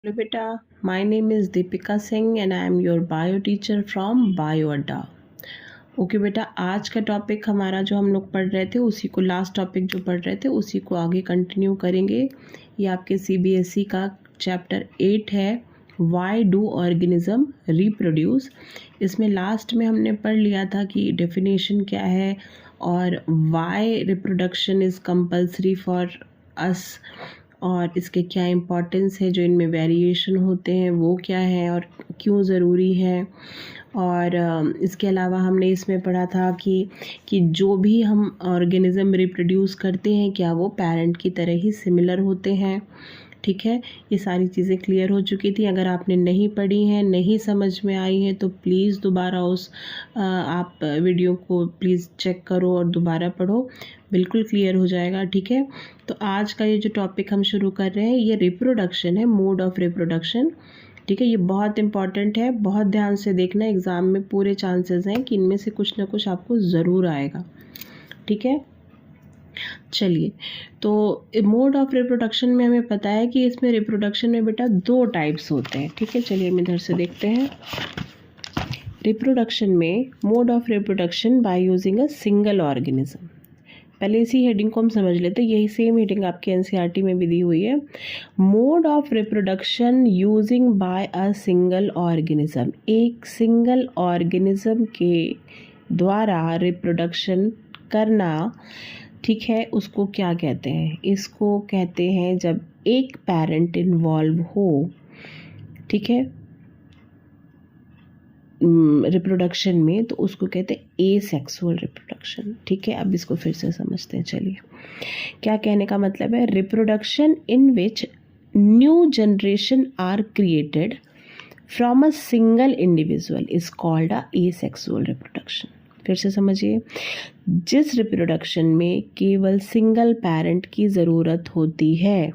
Hello beta, my name is Deepika Singh and I am your bio teacher from Bio Adda। Okay बेटा, आज का topic हमारा जो हम लोग पढ़ रहे थे उसी को, लास्ट टॉपिक जो पढ़ रहे थे उसी को आगे कंटिन्यू करेंगे। ये आपके CBSE का चैप्टर 8 है, वाई डू ऑर्गेनिज्म रिप्रोड्यूस। इसमें लास्ट में हमने पढ़ लिया था कि डेफिनेशन क्या है और why reproduction is compulsory for us, और इसके क्या इम्पोर्टेंस है, जो इनमें वेरिएशन होते हैं वो क्या है और क्यों ज़रूरी है। और इसके अलावा हमने इसमें पढ़ा था कि जो भी हम ऑर्गेनिज्म रिप्रोड्यूस करते हैं क्या वो पेरेंट की तरह ही सिमिलर होते हैं। ठीक है, ये सारी चीज़ें क्लियर हो चुकी थी। अगर आपने नहीं पढ़ी हैं, नहीं समझ में आई हैं, तो प्लीज़ दोबारा आप वीडियो को प्लीज़ चेक करो और दोबारा पढ़ो, बिल्कुल क्लियर हो जाएगा। ठीक है, तो आज का ये जो टॉपिक हम शुरू कर रहे हैं ये रिप्रोडक्शन है, मोड ऑफ रिप्रोडक्शन। ठीक है, ये बहुत इंपॉर्टेंट है, बहुत ध्यान से देखना। एग्ज़ाम में पूरे चांसेस हैं कि इनमें से कुछ ना कुछ आपको ज़रूर आएगा। ठीक है, चलिए, तो मोड ऑफ रिप्रोडक्शन में हमें पता है कि इसमें रिप्रोडक्शन में बेटा 2 टाइप्स होते हैं। ठीक है, चलिए हम इधर से देखते हैं। रिप्रोडक्शन में mode of reproduction by using a single organism. पहले इसी हेडिंग को हम समझ लेते हैं, यही सेम हेडिंग आपके NCERT में भी दी हुई है। Mode of reproduction using by a single organism, एक सिंगल ऑर्गेनिज्म के द्वारा रिप्रोडक्शन करना। ठीक है, उसको क्या कहते हैं? इसको कहते हैं जब एक पेरेंट इन्वॉल्व हो, ठीक है, रिप्रोडक्शन में, तो उसको कहते हैं एसेक्सुअल रिप्रोडक्शन। ठीक है, अब इसको फिर से समझते हैं। चलिए, क्या कहने का मतलब है? Reproduction in which new generation are created from a single individual is called a asexual reproduction. फिर से समझिए, जिस रिप्रोडक्शन में केवल सिंगल पेरेंट की ज़रूरत होती है,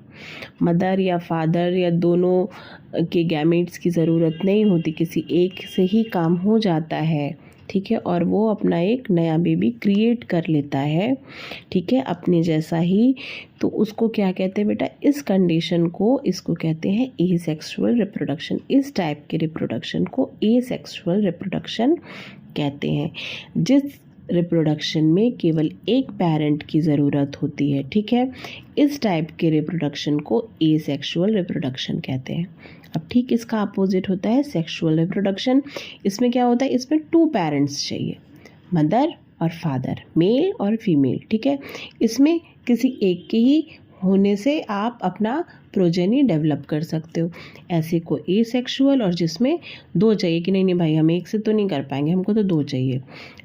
मदर या फादर या दोनों के गैमेट्स की ज़रूरत नहीं होती, किसी एक से ही काम हो जाता है। ठीक है, और वो अपना एक नया बेबी क्रिएट कर लेता है, ठीक है, अपने जैसा ही, तो उसको क्या कहते हैं बेटा? इस कंडीशन को, इसको कहते हैं एसेक्सुअल रिप्रोडक्शन। इस टाइप के रिप्रोडक्शन को एसेक्सुअल रिप्रोडक्शन कहते हैं, जिस रिप्रोडक्शन में केवल एक पेरेंट की ज़रूरत होती है। ठीक है, इस टाइप के रिप्रोडक्शन को एसेक्सुअल रिप्रोडक्शन कहते हैं। अब ठीक इसका अपोजिट होता है सेक्सुअल रिप्रोडक्शन। इसमें क्या होता है? इसमें 2 पेरेंट्स चाहिए, मदर और फादर, मेल और फीमेल। ठीक है, इसमें किसी एक के ही होने से आप अपना प्रोजेनी डेवलप कर सकते हो। ऐसे को एसेक्सुअल, और जिसमें 2 चाहिए कि नहीं भाई हम एक से तो नहीं कर पाएंगे, हमको तो 2 चाहिए।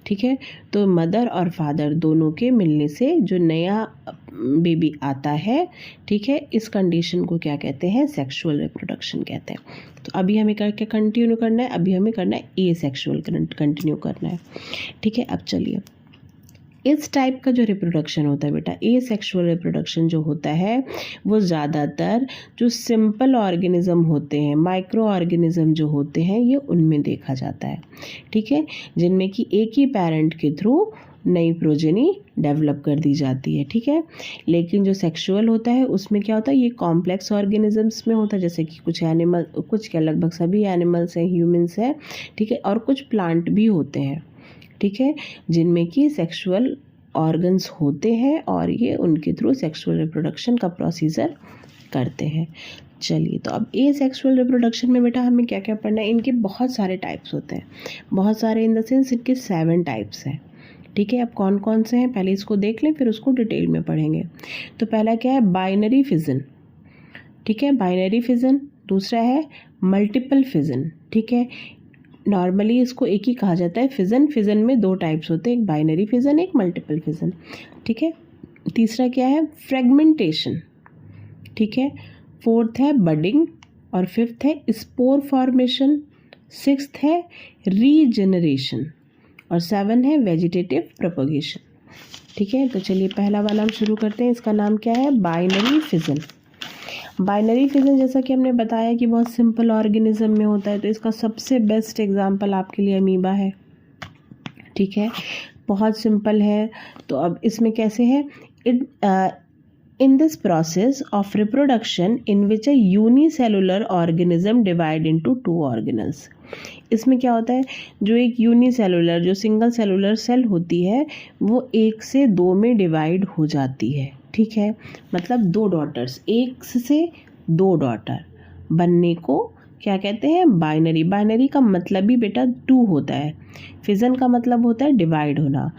ठीक है, तो मदर और फादर दोनों के मिलने से जो नया बेबी आता है, ठीक है, इस कंडीशन को क्या कहते हैं? सेक्सुअल रिप्रोडक्शन कहते हैं। तो अभी हमें करके कंटिन्यू करना है, अभी हमें करना है एसेक्सुअल कंटिन्यू करना है। ठीक है, अब चलिए, इस टाइप का जो रिप्रोडक्शन होता है बेटा, एसेक्सुअल रिप्रोडक्शन जो होता है, वो ज़्यादातर जो सिंपल ऑर्गेनिज्म होते हैं, माइक्रो ऑर्गेनिज्म जो होते हैं, ये उनमें देखा जाता है। ठीक है, जिनमें कि एक ही पेरेंट के थ्रू नई प्रोजेनी डेवलप कर दी जाती है। ठीक है, लेकिन जो सेक्सुअल होता है उसमें क्या होता है? ये कॉम्प्लेक्स ऑर्गेनिजम्स में होता है, जैसे कि कुछ एनिमल, कुछ क्या लगभग सभी एनिमल्स हैं, ह्यूमंस हैं, ठीक है, और कुछ प्लांट भी होते हैं। ठीक है, जिनमें कि सेक्सुअल ऑर्गन्स होते हैं और ये उनके थ्रू सेक्सुअल रिप्रोडक्शन का प्रोसीजर करते हैं। चलिए, तो अब एसेक्सुअल रिप्रोडक्शन में बेटा हमें क्या क्या पढ़ना है? इनके बहुत सारे टाइप्स होते हैं, बहुत सारे इन द सेंस इनके 7 टाइप्स हैं। ठीक है, अब कौन कौन से हैं पहले इसको देख लें, फिर उसको डिटेल में पढ़ेंगे। तो पहला क्या है? Binary fission. ठीक है, बाइनरी फिजन। दूसरा है मल्टीपल फिजन। ठीक है, नॉर्मली इसको एक ही कहा जाता है फिजन। फिजन में 2 टाइप्स होते हैं, एक बाइनरी फिजन, एक मल्टीपल फिजन। ठीक है, तीसरा क्या है? फ्रेगमेंटेशन। ठीक है, 4th है बडिंग, और 5th है स्पोर फॉर्मेशन, 6th है रीजेनरेशन, और 7 है वेजिटेटिव प्रोपगेशन। ठीक है, तो चलिए पहला वाला हम शुरू करते हैं। इसका नाम क्या है? Binary fission. बाइनरी फिजन, जैसा कि हमने बताया कि बहुत सिंपल ऑर्गेनिज्म में होता है, तो इसका सबसे बेस्ट एग्जांपल आपके लिए अमीबा है। ठीक है, बहुत सिंपल है। तो अब इसमें कैसे है? in this process of reproduction in which a unicellular organism divide into two organelles. इसमें क्या होता है, जो एक यूनिसेलुलर जो सिंगल सेलुलर सेल होती है वो एक से दो में डिवाइड हो जाती है, ठीक है, मतलब दो डॉटर्स, एक से दो डॉटर बनने को क्या कहते हैं, बाइनरी। बाइनरी का मतलब ही बेटा टू होता है, फिजन का मतलब होता है डिवाइड होना,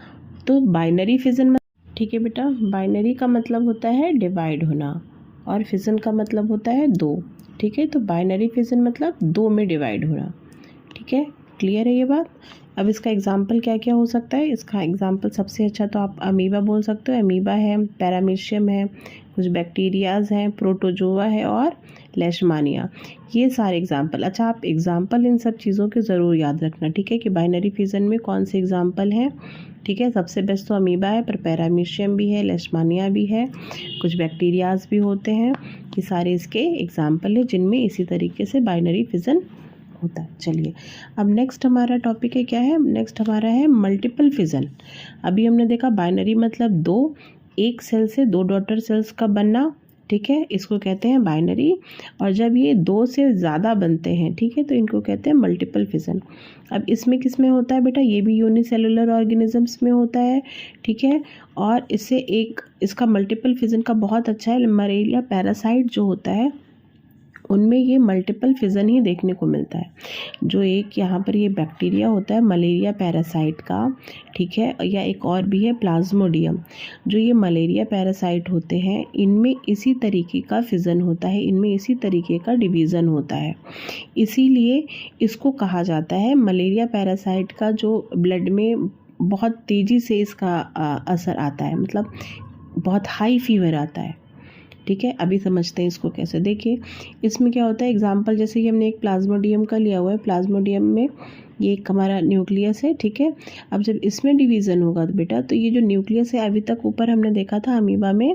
तो बाइनरी फिजन, ठीक है बेटा, बाइनरी का मतलब होता है डिवाइड होना और फिजन का मतलब होता है दो, ठीक है, तो बाइनरी फिजन मतलब दो में डिवाइड होना, ठीक है, क्लियर है ये बात। अब इसका एग्जाम्पल क्या क्या हो सकता है, इसका एग्जाम्पल सबसे अच्छा तो आप अमीबा बोल सकते हो, अमीबा है, पैरामीशियम है, कुछ बैक्टीरियाज हैं, प्रोटोजोआ है और लेशमानिया, ये सारे एग्जाम्पल। अच्छा, आप एग्जाम्पल इन सब चीज़ों के ज़रूर याद रखना, ठीक है, कि बाइनरी फिजन में कौन से एग्जाम्पल हैं, ठीक है। सबसे बेस्ट तो अमीबा है, पर पैरामीशियम भी है, लेशमानिया भी है, कुछ बैक्टीरियाज भी होते हैं, ये सारे इसके एग्जाम्पल है जिनमें इसी तरीके से बाइनरी फिजन होता है। चलिए, अब नेक्स्ट हमारा टॉपिक है, क्या है, नेक्स्ट हमारा है मल्टीपल फिजन। अभी हमने देखा बाइनरी मतलब दो, एक सेल से दो डॉटर सेल्स का बनना, ठीक है, इसको कहते हैं बाइनरी, और जब ये दो से ज़्यादा बनते हैं, ठीक है, तो इनको कहते हैं मल्टीपल फिजन। अब इसमें किस में होता है बेटा, ये भी यूनिसेलुलर ऑर्गेनिजम्स में होता है, ठीक है, और इससे एक इसका मल्टीपल फिजन का बहुत अच्छा है, मलेरिया पैरासाइट जो होता है उनमें ये मल्टीपल फिजन ही देखने को मिलता है। जो एक यहाँ पर ये बैक्टीरिया होता है मलेरिया पैरासाइट का, ठीक है, या एक और भी है प्लाज्मोडियम, जो ये मलेरिया पैरासाइट होते हैं, इनमें इसी तरीके का फिजन होता है, इनमें इसी तरीके का डिवीज़न होता है, इसीलिए इसको कहा जाता है मलेरिया पैरासाइट का जो ब्लड में बहुत तेज़ी से इसका असर आता है, मतलब बहुत हाई फीवर आता है, ठीक है। अभी समझते हैं इसको कैसे। देखिए इसमें क्या होता है, एग्जाम्पल जैसे कि हमने एक प्लाज्मोडियम का लिया हुआ है, प्लाज्मोडियम में ये एक हमारा न्यूक्लियस है, ठीक है। अब जब इसमें डिवीज़न होगा तो बेटा, तो ये जो न्यूक्लियस है अभी तक ऊपर हमने देखा था अमीबा में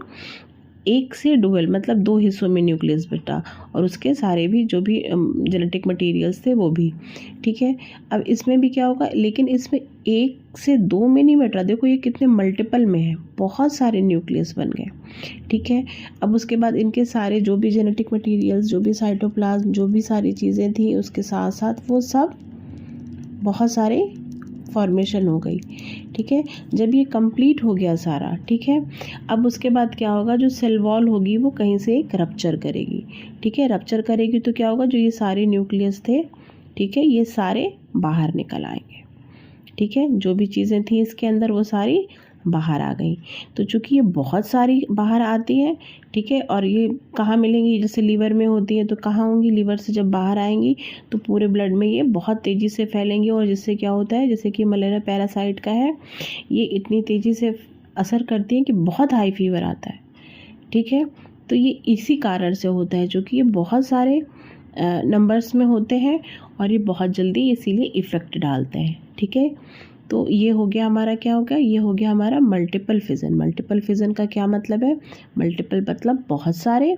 एक से डुअल मतलब दो हिस्सों में न्यूक्लियस बेटा, और उसके सारे भी जो भी जेनेटिक मटेरियल्स थे वो भी, ठीक है। अब इसमें भी क्या होगा, लेकिन इसमें एक से दो में नहीं बैठ रहा, देखो ये कितने मल्टीपल में है, बहुत सारे न्यूक्लियस बन गए, ठीक है। अब उसके बाद इनके सारे जो भी जेनेटिक मटेरियल्स, जो भी साइटोप्लाज्म, जो भी सारी चीज़ें थी, उसके साथ साथ वो सब बहुत सारे फॉर्मेशन हो गई, ठीक है। जब ये कंप्लीट हो गया सारा, ठीक है, अब उसके बाद क्या होगा, जो सेल वॉल होगी वो कहीं से एक रप्चर करेगी, ठीक है, रप्चर करेगी तो क्या होगा, जो ये सारे न्यूक्लियस थे, ठीक है, ये सारे बाहर निकल आएंगे, ठीक है, जो भी चीज़ें थी इसके अंदर वो सारी बाहर आ गई। तो चूँकि ये बहुत सारी बाहर आती हैं, ठीक है, और ये कहाँ मिलेंगी, जैसे लीवर में होती है तो कहाँ होंगी, लीवर से जब बाहर आएंगी तो पूरे ब्लड में ये बहुत तेज़ी से फैलेंगी, और जिससे क्या होता है, जैसे कि मलेरिया पैरासाइट का है, ये इतनी तेज़ी से असर करती है कि बहुत हाई फीवर आता है, ठीक है। तो ये इसी कारण से होता है, जो कि ये बहुत सारे नंबर्स में होते हैं और ये बहुत जल्दी इसीलिए इफ़ेक्ट डालते हैं, ठीक है। तो ये हो गया हमारा, क्या हो गया, ये हो गया हमारा मल्टीपल फिजन। मल्टीपल फिजन का क्या मतलब है, मल्टीपल मतलब बहुत सारे,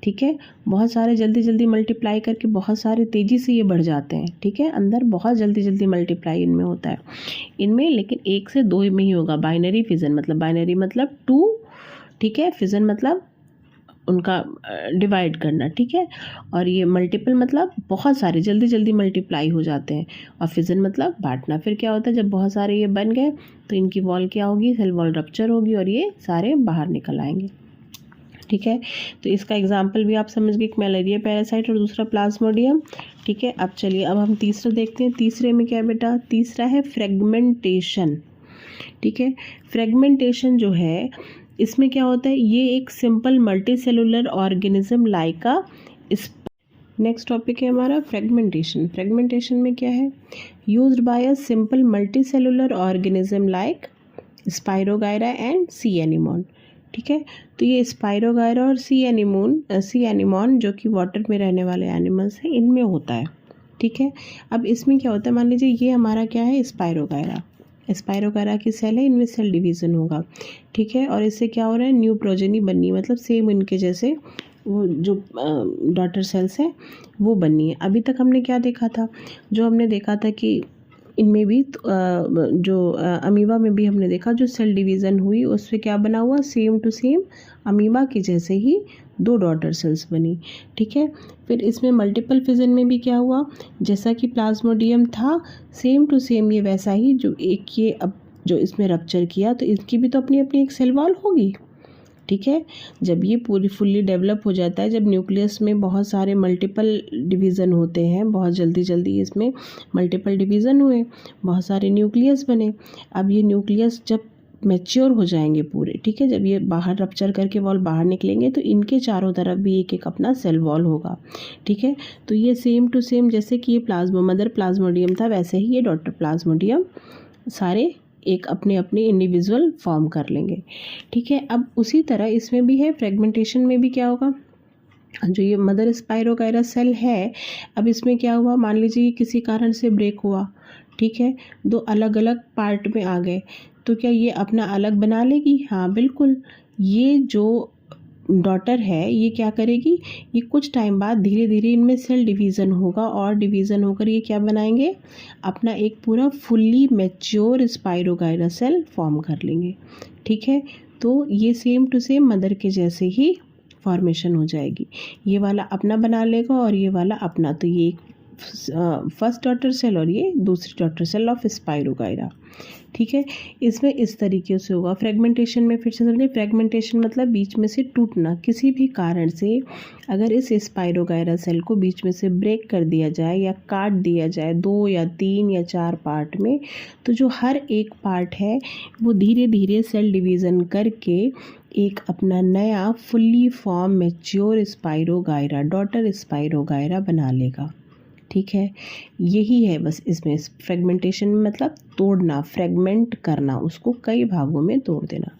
ठीक है, बहुत सारे जल्दी जल्दी मल्टीप्लाई करके बहुत सारे तेज़ी से ये बढ़ जाते हैं, ठीक है, अंदर बहुत जल्दी जल्दी मल्टीप्लाई इनमें होता है, इनमें लेकिन एक से दो में ही होगा। बाइनरी फिजन मतलब, बाइनरी मतलब टू, ठीक है, फिजन मतलब उनका डिवाइड करना, ठीक है, और ये मल्टीपल मतलब बहुत सारे जल्दी जल्दी मल्टीप्लाई हो जाते हैं, और फिजन मतलब बांटना। फिर क्या होता है, जब बहुत सारे ये बन गए तो इनकी वॉल क्या होगी, सेल वॉल रप्चर होगी और ये सारे बाहर निकल आएंगे, ठीक है। तो इसका एग्जाम्पल भी आप समझ गए, एक मलेरिया पैरासाइट और दूसरा प्लाज्मोडियम, ठीक है। अब चलिए, अब हम तीसरा देखते हैं। तीसरे में क्या है बेटा, तीसरा है फ्रेगमेंटेशन, ठीक है। फ्रेगमेंटेशन जो है, इसमें क्या होता है, ये एक simple multi cellular organism like अ, नेक्स्ट टॉपिक है हमारा फ्रेगमेंटेशन। फ्रेगमेंटेशन में क्या है, used by a simple multi cellular organism like spirogyra and C anemone, ठीक है। तो ये स्पाइरोगायरा और सी एनीमोन जो कि वाटर में रहने वाले एनिमल्स हैं, इनमें होता है, ठीक है। अब इसमें क्या होता है, मान लीजिए ये हमारा क्या है, स्पाइरोगायरा, स्पाइरोगायरा की सेल है, इनमें सेल डिवीज़न होगा, ठीक है, और इससे क्या हो रहा है, न्यू प्रोजेनी बननी है, मतलब सेम इनके जैसे वो जो डॉटर सेल्स हैं वो बननी है। अभी तक हमने क्या देखा था, जो हमने देखा था कि इनमें भी जो अमीबा में भी हमने देखा, जो सेल डिवीज़न हुई उससे क्या बना हुआ, सेम टू सेम अमीबा के जैसे ही 2 डॉटर सेल्स बनी, ठीक है। फिर इसमें मल्टीपल फिजन में भी क्या हुआ, जैसा कि प्लाज्मोडियम था सेम टू सेम ये वैसा ही जो एक ये अब जो इसमें रप्चर किया तो इसकी भी तो अपनी अपनी एक सेल वॉल होगी, ठीक है। जब ये पूरी फुल्ली डेवलप हो जाता है, जब न्यूक्लियस में बहुत सारे मल्टीपल डिवीज़न होते हैं, बहुत जल्दी जल्दी इसमें मल्टीपल डिवीज़न हुए, बहुत सारे न्यूक्लियस बने। अब ये न्यूक्लियस जब मैच्योर हो जाएंगे पूरे, ठीक है, जब ये बाहर रप्चर करके वॉल बाहर निकलेंगे तो इनके चारों तरफ भी एक एक अपना सेल वॉल होगा, ठीक है। तो ये सेम टू सेम जैसे कि ये मदर प्लाज्मोडियम था वैसे ही ये डॉटर प्लाज्मोडियम सारे एक अपने अपने इंडिविजुअल फॉर्म कर लेंगे, ठीक है। अब उसी तरह इसमें भी है, फ्रेगमेंटेशन में भी क्या होगा, जो ये मदर स्पाइरोगाइरा सेल है, अब इसमें क्या हुआ, मान लीजिए किसी कारण से ब्रेक हुआ, ठीक है, 2 अलग अलग पार्ट में आ गए, तो क्या ये अपना अलग बना लेगी? हाँ बिल्कुल। ये जो डॉटर है ये क्या करेगी, ये कुछ टाइम बाद धीरे धीरे इनमें सेल डिवीज़न होगा और डिवीज़न होकर ये क्या बनाएंगे, अपना एक पूरा fully mature spirogyra cell form कर लेंगे, ठीक है। तो ये सेम टू सेम मदर के जैसे ही फॉर्मेशन हो जाएगी, ये वाला अपना बना लेगा और ये वाला अपना, तो ये फर्स्ट डॉटर सेल और ये दूसरी डॉटर सेल ऑफ स्पाइरोगाइरा, ठीक है। इसमें इस तरीके से होगा। फ्रेगमेंटेशन में फिर से समझिए, फ्रेगमेंटेशन मतलब बीच में से टूटना, किसी भी कारण से अगर इस स्पाइरोगाइरा सेल को बीच में से ब्रेक कर दिया जाए या काट दिया जाए 2 या 3 या 4 पार्ट में, तो जो हर एक पार्ट है वो धीरे धीरे सेल डिवीज़न करके एक अपना नया fully form mature spirogyra daughter spirogyra बना लेगा, ठीक है। यही है बस इसमें फ्रेगमेंटेशन में मतलब तोड़ना, फ्रेगमेंट करना, उसको कई भागों में तोड़ देना,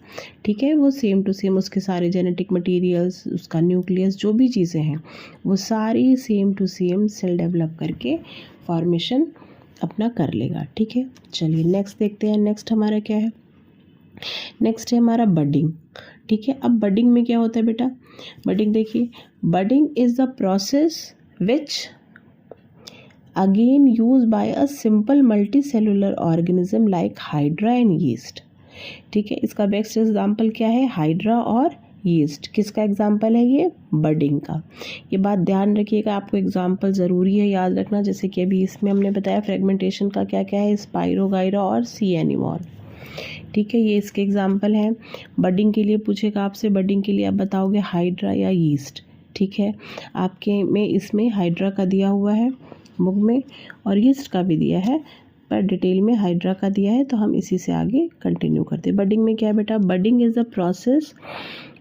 ठीक है। वो सेम टू सेम उसके सारे जेनेटिक मटेरियल्स, उसका न्यूक्लियस, जो भी चीज़ें हैं वो सारी same to same cell develop करके फॉर्मेशन अपना कर लेगा, ठीक है। चलिए नेक्स्ट देखते हैं। नेक्स्ट हमारा क्या है, नेक्स्ट है हमारा बडिंग, ठीक है। अब बडिंग में क्या होता है बेटा, बडिंग देखिए, budding is the process which again used by a simple multicellular organism like hydra and yeast, ठीक है। इसका बेस्ट एग्जाम्पल क्या है, हाइड्रा और यीस्ट। किसका एग्जाम्पल है ये, बडिंग का। ये बात ध्यान रखिएगा, आपको एग्जाम्पल ज़रूरी है याद रखना, जैसे कि अभी इसमें हमने बताया फ्रेगमेंटेशन का क्या क्या है, स्पाइरोगाइरा और सी एनिमॉल, ठीक है, ये इसके एग्जाम्पल हैं। बडिंग के लिए पूछेगा आपसे, बडिंग के लिए आप बताओगे हाइड्रा या यीस्ट, ठीक है। आपके में इसमें हाइड्रा का दिया हुआ है बुक में और यीस्ट का भी दिया है, पर डिटेल में हाइड्रा का दिया है, तो हम इसी से आगे कंटिन्यू करते हैं। बडिंग में क्या है बेटा, budding is the process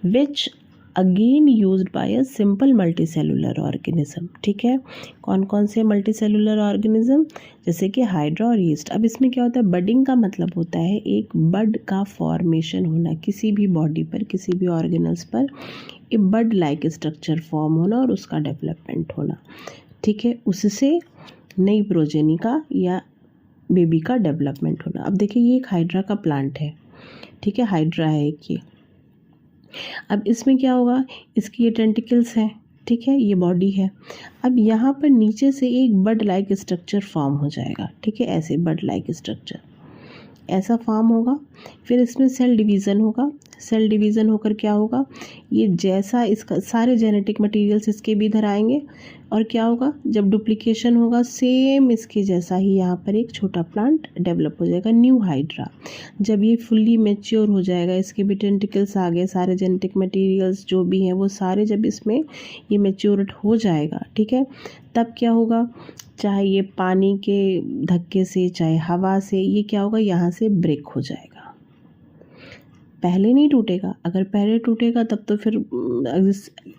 which again used by a simple multicellular organism, ठीक है। कौन कौन से मल्टीसेलुलर ऑर्गेनिज्म, जैसे कि हाइड्रा और यीस्ट। अब इसमें क्या होता है, बडिंग का मतलब होता है एक बड का फॉर्मेशन होना, किसी भी बॉडी पर, किसी भी ऑर्गेनल्स पर एक बड लाइक स्ट्रक्चर फॉर्म होना और उसका डेवलपमेंट होना, ठीक है। उससे नई प्रोजेनी का या बेबी का डेवलपमेंट होना। अब देखिए ये एक हाइड्रा का प्लांट है, ठीक है, हाइड्रा है एक ये। अब इसमें क्या होगा, इसकी ये टेंटिकल्स हैं, ठीक है, ये बॉडी है। अब यहाँ पर नीचे से एक बड लाइक स्ट्रक्चर फॉर्म हो जाएगा, ठीक है, ऐसे बड लाइक स्ट्रक्चर ऐसा फॉर्म होगा। फिर इसमें सेल डिवीज़न होगा, सेल डिवीज़न होकर क्या होगा, ये जैसा इसका सारे जेनेटिक मटेरियल्स इसके भी इधर आएंगे और क्या होगा, जब डुप्लीकेशन होगा सेम इसके जैसा ही यहाँ पर एक छोटा प्लांट डेवलप हो जाएगा, न्यू हाइड्रा। जब ये फुल्ली मैच्योर हो जाएगा, इसके भी टेंटिकल्स आ गए, सारे जेनेटिक मटेरियल्स जो भी हैं वो सारे जब इसमें ये मैच्योर हो जाएगा, ठीक है, तब क्या होगा, चाहे ये पानी के धक्के से चाहे हवा से, ये क्या होगा, यहाँ से ब्रेक हो जाएगा। पहले नहीं टूटेगा, अगर पहले टूटेगा तब तो फिर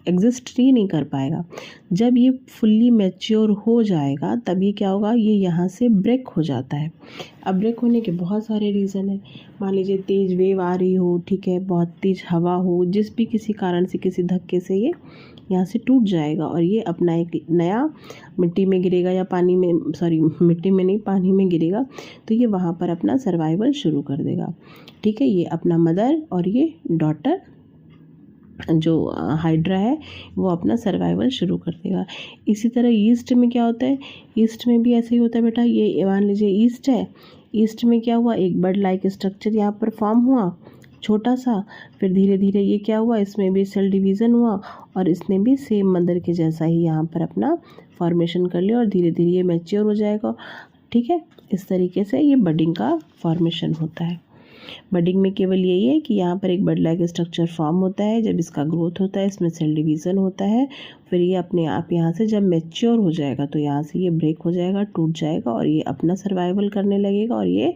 एग्जिस्ट ही नहीं कर पाएगा। जब ये फुल्ली मैच्योर हो जाएगा तब ये क्या होगा, ये यहाँ से ब्रेक हो जाता है। अब ब्रेक होने के बहुत सारे रीज़न है, मान लीजिए तेज़ वेव आ रही हो, ठीक है, बहुत तेज़ हवा हो, जिस भी किसी कारण से किसी धक्के से ये यहाँ से टूट जाएगा और ये अपना एक नया मिट्टी में गिरेगा या पानी में, सॉरी मिट्टी में नहीं पानी में गिरेगा, तो ये वहाँ पर अपना सर्वाइवल शुरू कर देगा, ठीक है। ये अपना मदर और ये डॉटर जो हाइड्रा है वो अपना सर्वाइवल शुरू कर देगा। इसी तरह ईस्ट में क्या होता है, ईस्ट में भी ऐसे ही होता है बेटा। ये मान लीजिए ईस्ट है, ईस्ट में क्या हुआ, एक बर्ड लाइक स्ट्रक्चर यहाँ पर फॉर्म हुआ, छोटा सा, फिर धीरे धीरे ये क्या हुआ, इसमें भी सेल डिवीज़न हुआ और इसने भी सेम मदर के जैसा ही यहाँ पर अपना फॉर्मेशन कर लिया और धीरे धीरे ये मैच्योर हो जाएगा। ठीक है, इस तरीके से ये बडिंग का फॉर्मेशन होता है। बडिंग में केवल यही है कि यहाँ पर एक बड लाइक स्ट्रक्चर फॉर्म होता है, जब इसका ग्रोथ होता है इसमें सेल डिवीज़न होता है, फिर ये अपने आप यहाँ से जब मैच्योर हो जाएगा तो यहाँ से ये ब्रेक हो जाएगा, टूट जाएगा और ये अपना सर्वाइवल करने लगेगा और ये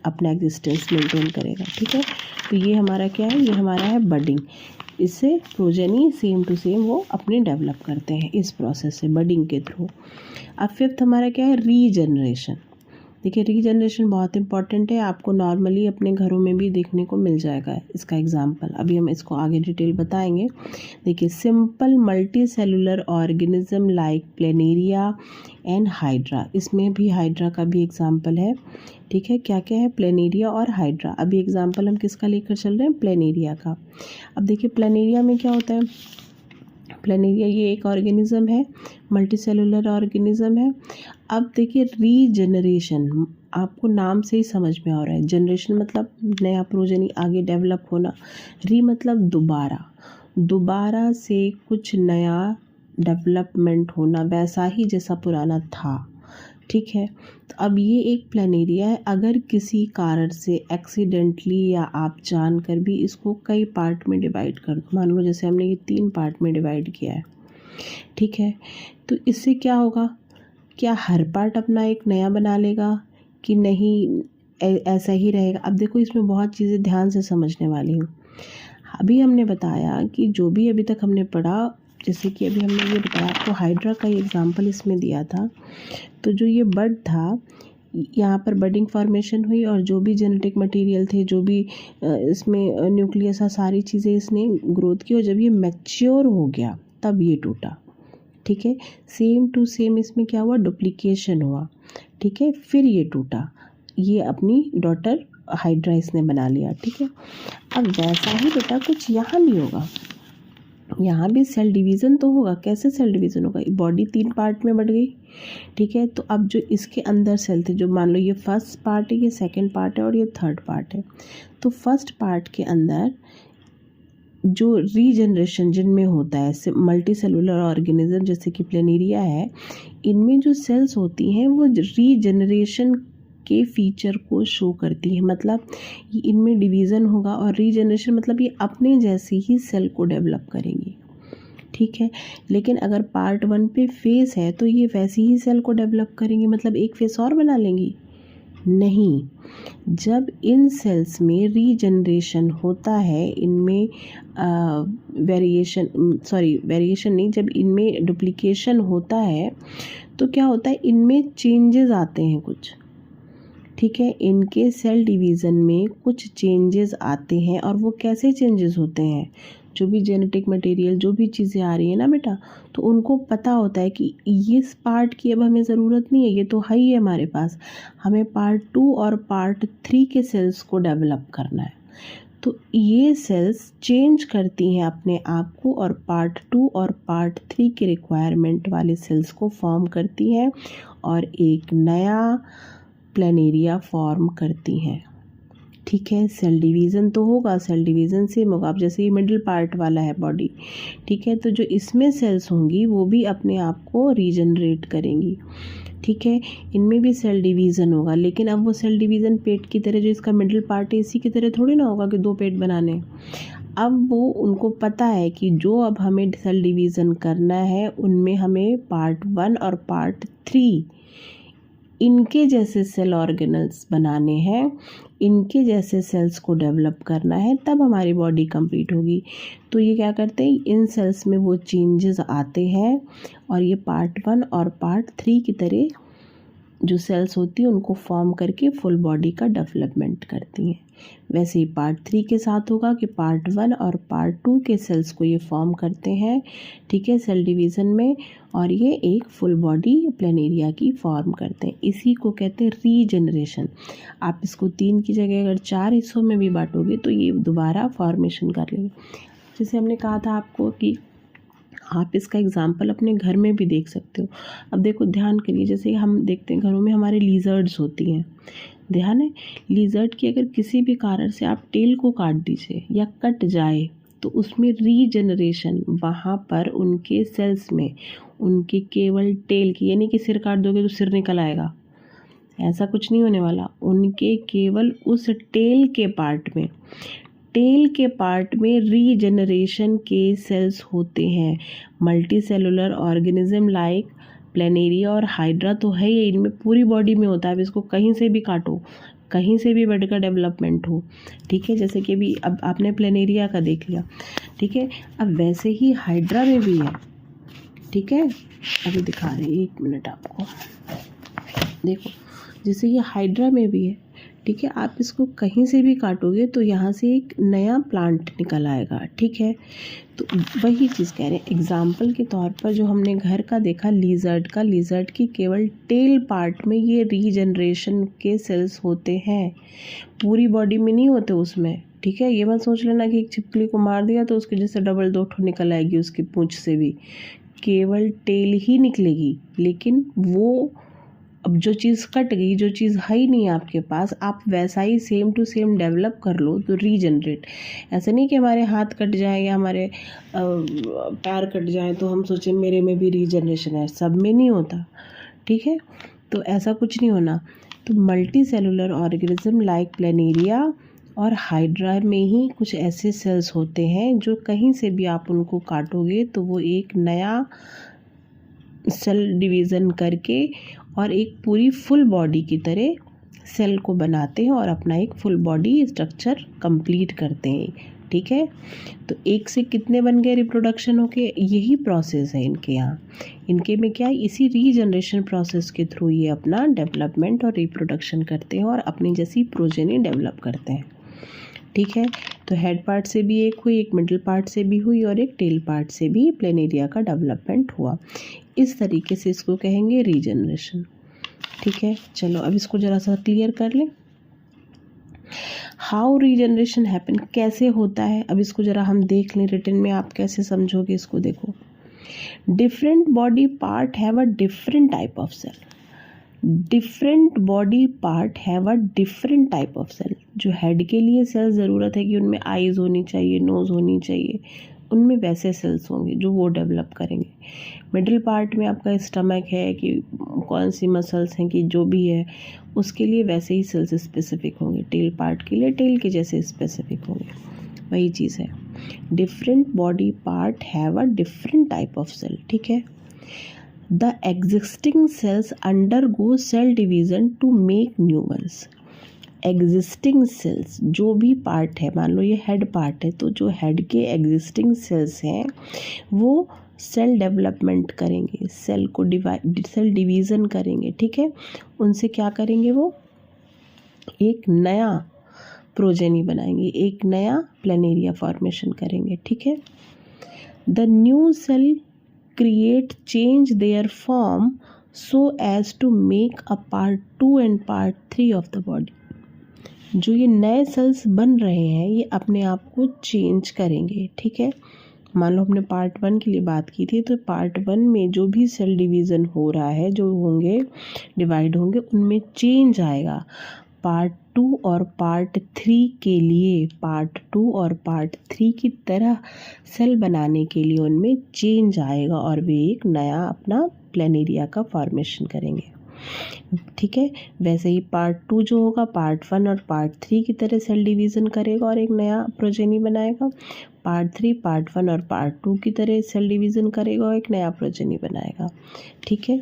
अपना एग्जिस्टेंस मेंटेन करेगा। ठीक है, तो ये हमारा क्या है, ये हमारा है बडिंग। इससे प्रोजेनी सेम टू सेम वो अपने डेवलप करते हैं इस प्रोसेस से, बडिंग के थ्रू। अब फिफ्थ हमारा क्या है, रीजनरेशन। देखिए रीजनरेशन बहुत इंपॉर्टेंट है, आपको नॉर्मली अपने घरों में भी देखने को मिल जाएगा इसका एग्जांपल, अभी हम इसको आगे डिटेल बताएंगे। देखिए simple multi cellular organism like planaria and hydra, इसमें भी हाइड्रा का भी एग्जांपल है। ठीक है, क्या क्या है, प्लेनेरिया और हाइड्रा। अभी एग्जांपल हम किसका लेकर चल रहे हैं, प्लेनेरिया का। अब देखिए प्लेनेरिया में क्या होता है, प्लेनेरिया ये एक ऑर्गेनिज्म है, मल्टी सेलुलर ऑर्गेनिज्म है। अब देखिए रीजनरेशन, आपको नाम से ही समझ में आ रहा है, जनरेशन मतलब नया प्रोजेनी आगे डेवलप होना, री मतलब दोबारा से कुछ नया डेवलपमेंट होना, वैसा ही जैसा पुराना था। ठीक है, तो अब ये एक प्लेनेरिया है, अगर किसी कारण से एक्सीडेंटली या आप जानकर भी इसको कई पार्ट में डिवाइड कर दो, मान लो जैसे हमने ये 3 पार्ट में डिवाइड किया है। ठीक है, तो इससे क्या होगा, क्या हर पार्ट अपना एक नया बना लेगा कि नहीं, ऐसा ही रहेगा। अब देखो इसमें बहुत चीज़ें ध्यान से समझने वाली हैं। अभी हमने बताया कि जो भी अभी तक हमने पढ़ा, जैसे कि अभी हमने ये बताया आपको, हाइड्रा का ही एग्जांपल इसमें दिया था। तो जो ये बड था, यहाँ पर बडिंग फॉर्मेशन हुई और जो भी जेनेटिक मटेरियल थे, जो भी इसमें न्यूक्लियस, सारी चीज़ें इसने ग्रोथ की और जब ये मैच्योर हो गया तब ये टूटा। ठीक है, सेम टू सेम इसमें क्या हुआ, डुप्लीकेशन हुआ। ठीक है, फिर ये टूटा, ये अपनी डॉटर हाइड्रा इसने बना लिया। ठीक है, अब वैसा ही बेटा कुछ यहाँ भी होगा, यहाँ भी सेल डिवीज़न तो होगा। कैसे सेल डिवीज़न होगा, बॉडी 3 पार्ट में बढ़ गई। ठीक है, तो अब जो इसके अंदर सेल थे, जो मान लो ये फर्स्ट पार्ट है, ये सेकंड पार्ट है और ये थर्ड पार्ट है, तो फर्स्ट पार्ट के अंदर जो रीजनरेशन जिनमें होता है, मल्टी सेलुलर ऑर्गेनिज्म जैसे कि प्लेनेरिया है, इनमें जो सेल्स होती हैं वो रीजनरेशन के फीचर को शो करती है। मतलब इनमें डिवीज़न होगा और रीजनरेशन मतलब ये अपने जैसे ही सेल को डेवलप करेंगी। ठीक है, लेकिन अगर पार्ट 1 पे फेस है तो ये वैसी ही सेल को डेवलप करेंगी, मतलब एक फेस और बना लेंगी, नहीं। जब इन सेल्स में रीजनरेशन होता है, इनमें वेरिएशन नहीं, जब इनमें डुप्लीकेशन होता है तो क्या होता है, इनमें चेंजेस आते हैं कुछ। ठीक है, इनके सेल डिवीज़न में कुछ चेंजेस आते हैं और वो कैसे चेंजेस होते हैं, जो भी जेनेटिक मटेरियल, जो भी चीज़ें आ रही है ना बेटा, तो उनको पता होता है कि इस पार्ट की अब हमें ज़रूरत नहीं है, ये तो है ही है हमारे पास, हमें पार्ट 2 और पार्ट 3 के सेल्स को डेवलप करना है। तो ये सेल्स चेंज करती हैं अपने आप को और पार्ट 2 और पार्ट 3 के रिक्वायरमेंट वाले सेल्स को फॉर्म करती हैं और एक नया प्लेनेरिया फॉर्म करती हैं। ठीक है, सेल डिवीज़न तो होगा, सेल डिवीज़न सेम होगा। अब जैसे ये मिडिल पार्ट वाला है बॉडी, ठीक है, तो जो इसमें सेल्स होंगी वो भी अपने आप को रीजनरेट करेंगी। ठीक है, इनमें भी सेल डिवीज़न होगा, लेकिन अब वो सेल डिवीज़न पेट की तरह, जो इसका मिडिल पार्ट है इसी की तरह थोड़ी ना होगा कि 2 पेट बनाने। अब वो उनको पता है कि जो अब हमें सेल डिवीज़न करना है उनमें हमें पार्ट 1 और पार्ट 3 इनके जैसे सेल ऑर्गेनल्स बनाने हैं, इनके जैसे सेल्स को डेवलप करना है, तब हमारी बॉडी कंप्लीट होगी। तो ये क्या करते हैं, इन सेल्स में वो चेंजेस आते हैं और ये पार्ट 1 और पार्ट 3 की तरह जो सेल्स होती हैं उनको फॉर्म करके फुल बॉडी का डेवलपमेंट करती हैं। वैसे ही पार्ट 3 के साथ होगा कि पार्ट 1 और पार्ट 2 के सेल्स को ये फॉर्म करते हैं। ठीक है, सेल डिवीज़न में, और ये एक फुल बॉडी प्लेनेरिया की फॉर्म करते हैं। इसी को कहते हैं रीजनरेशन। आप इसको 3 की जगह अगर 4 हिस्सों में भी बांटोगे तो ये दोबारा फॉर्मेशन कर लेंगे। जैसे हमने कहा था आपको कि आप इसका एग्जाम्पल अपने घर में भी देख सकते हो। अब देखो ध्यान करिए, जैसे हम देखते हैं घरों में हमारे लीजर्ड्स होती हैं, ध्यान है, लीजर्ड की अगर किसी भी कारण से आप टेल को काट दीजिए या कट जाए तो उसमें रीजनरेशन, वहाँ पर उनके सेल्स में उनके केवल टेल की, यानी कि सिर काट दोगे तो सिर निकल आएगा, ऐसा कुछ नहीं होने वाला, उनके केवल उस टेल के पार्ट में रीजनरेशन के सेल्स होते हैं। Multi cellular organism like planaria और हाइड्रा तो है ही, इनमें पूरी बॉडी में होता है। अब इसको कहीं से भी काटो, कहीं से भी बेड का डेवलपमेंट हो, ठीक है, जैसे कि अभी अब आपने प्लेनेरिया का देख लिया, ठीक है, अब वैसे ही हाइड्रा में भी है, ठीक है, अभी दिखा रहे हैं, 1 मिनट आपको, देखो जैसे ये हाइड्रा में भी है, ठीक है, आप इसको कहीं से भी काटोगे तो यहाँ से एक नया प्लांट निकल आएगा, ठीक है। तो वही चीज़ कह रहे हैं, एग्जाम्पल के तौर पर जो हमने घर का देखा लीजर्ड की केवल टेल पार्ट में ये रीजनरेशन के सेल्स होते हैं, पूरी बॉडी में नहीं होते उसमें, ठीक है। ये मत सोच लेना कि एक छिपकली को मार दिया तो उसके जैसे डबल 2 ठो निकल आएगी उसकी पूंछ से भी, केवल टेल ही निकलेगी। लेकिन वो अब जो चीज़ कट गई, जो चीज़ है ही नहीं आपके पास, आप वैसा ही सेम टू सेम डेवलप कर लो तो रीजनरेट। ऐसा नहीं कि हमारे हाथ कट जाए या हमारे पैर कट जाए तो हम सोचें मेरे में भी रीजनरेशन है, सब में नहीं होता, ठीक है। तो ऐसा कुछ नहीं होना। तो multi cellular organism like planaria और हाइड्रा में ही कुछ ऐसे सेल्स होते हैं जो कहीं से भी आप उनको काटोगे तो वो एक नया सेल डिवीज़न करके और एक पूरी फुल बॉडी की तरह सेल को बनाते हैं और अपना एक फुल बॉडी स्ट्रक्चर कंप्लीट करते हैं, ठीक है। तो एक से कितने बन गए रिप्रोडक्शन होके, यही प्रोसेस है इनके यहाँ। इनके में क्या है, इसी रीजनरेशन प्रोसेस के थ्रू ये अपना डेवलपमेंट और रिप्रोडक्शन करते हैं और अपनी जैसी प्रोजेनी डेवलप करते हैं, ठीक है। तो हेड पार्ट से भी एक हुई, एक मिडल पार्ट से भी हुई और एक टेल पार्ट से भी प्लेनेरिया का डेवलपमेंट हुआ। इस तरीके से इसको कहेंगे रीजनरेशन, ठीक है। चलो अब इसको ज़रा सा क्लियर कर लें, हाउ रीजनरेशन हैपन, कैसे होता है। अब इसको ज़रा हम देख लें, रिटन में आप कैसे समझोगे इसको, देखो, different body part have a different type of cell, different body part have a different type of cell. जो हेड के लिए सेल ज़रूरत है कि उनमें आईज होनी चाहिए, नोज़ होनी चाहिए, उनमें वैसे सेल्स होंगे जो वो डेवलप करेंगे। मिडिल पार्ट में आपका स्टमक है कि कौन सी मसल्स हैं कि जो भी है उसके लिए वैसे ही सेल्स स्पेसिफिक होंगे, टेल पार्ट के लिए टेल के जैसे स्पेसिफिक होंगे, वही चीज़ है। Different body part have a different type of cell, ठीक है। The existing cells undergo cell division to make new ones. Existing cells जो भी पार्ट है, मान लो ये हेड पार्ट है, तो जो हेड के एग्जिस्टिंग सेल्स हैं वो सेल डेवलपमेंट करेंगे, सेल को सेल डिवीज़न करेंगे, ठीक है। उनसे क्या करेंगे, वो एक नया प्रोजेनी बनाएंगे, एक नया प्लेनेरिया फॉर्मेशन करेंगे, ठीक है। The new cell create change their form so as to make a part 2 and part 3 of the body. जो ये नए सेल्स बन रहे हैं ये अपने आप को चेंज करेंगे, ठीक है। मान लो हमने पार्ट 1 के लिए बात की थी, तो पार्ट 1 में जो भी सेल डिवीज़न हो रहा है, जो होंगे डिवाइड होंगे, उनमें चेंज आएगा। पार्ट 2 और पार्ट 3 के लिए, पार्ट 2 और पार्ट 3 की तरह सेल बनाने के लिए उनमें चेंज आएगा और वे एक नया अपना प्लेनेरिया का फॉर्मेशन करेंगे, ठीक है। वैसे ही पार्ट 2 जो होगा पार्ट 1 और पार्ट 3 की तरह सेल डिवीज़न करेगा और एक नया प्रोजेनी बनाएगा। पार्ट 3 पार्ट 1 और पार्ट 2 की तरह सेल डिवीज़न करेगा और एक नया प्रोजेनी बनाएगा, ठीक है।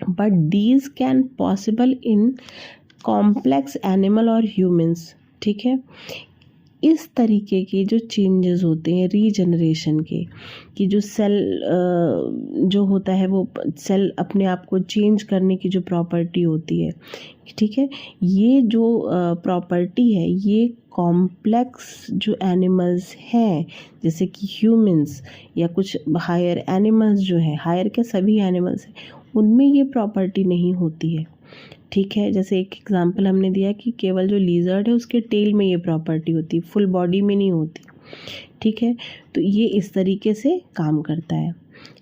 But these can possible in complex animal और ह्यूमंस, ठीक है। इस तरीके के जो चेंजेस होते हैं रीजनरेशन के, कि जो सेल जो होता है वो सेल अपने आप को चेंज करने की जो प्रॉपर्टी होती है, ठीक है, ये जो प्रॉपर्टी है ये कॉम्प्लेक्स जो एनिमल्स हैं जैसे कि ह्यूमंस या कुछ हायर एनिमल्स जो हैं, हायर के सभी एनिमल्स हैं, उनमें ये प्रॉपर्टी नहीं होती है, ठीक है। जैसे एक एग्जांपल हमने दिया कि केवल जो लीजर्ड है उसके टेल में ये प्रॉपर्टी होती है, फुल बॉडी में नहीं होती, ठीक है। तो ये इस तरीके से काम करता है,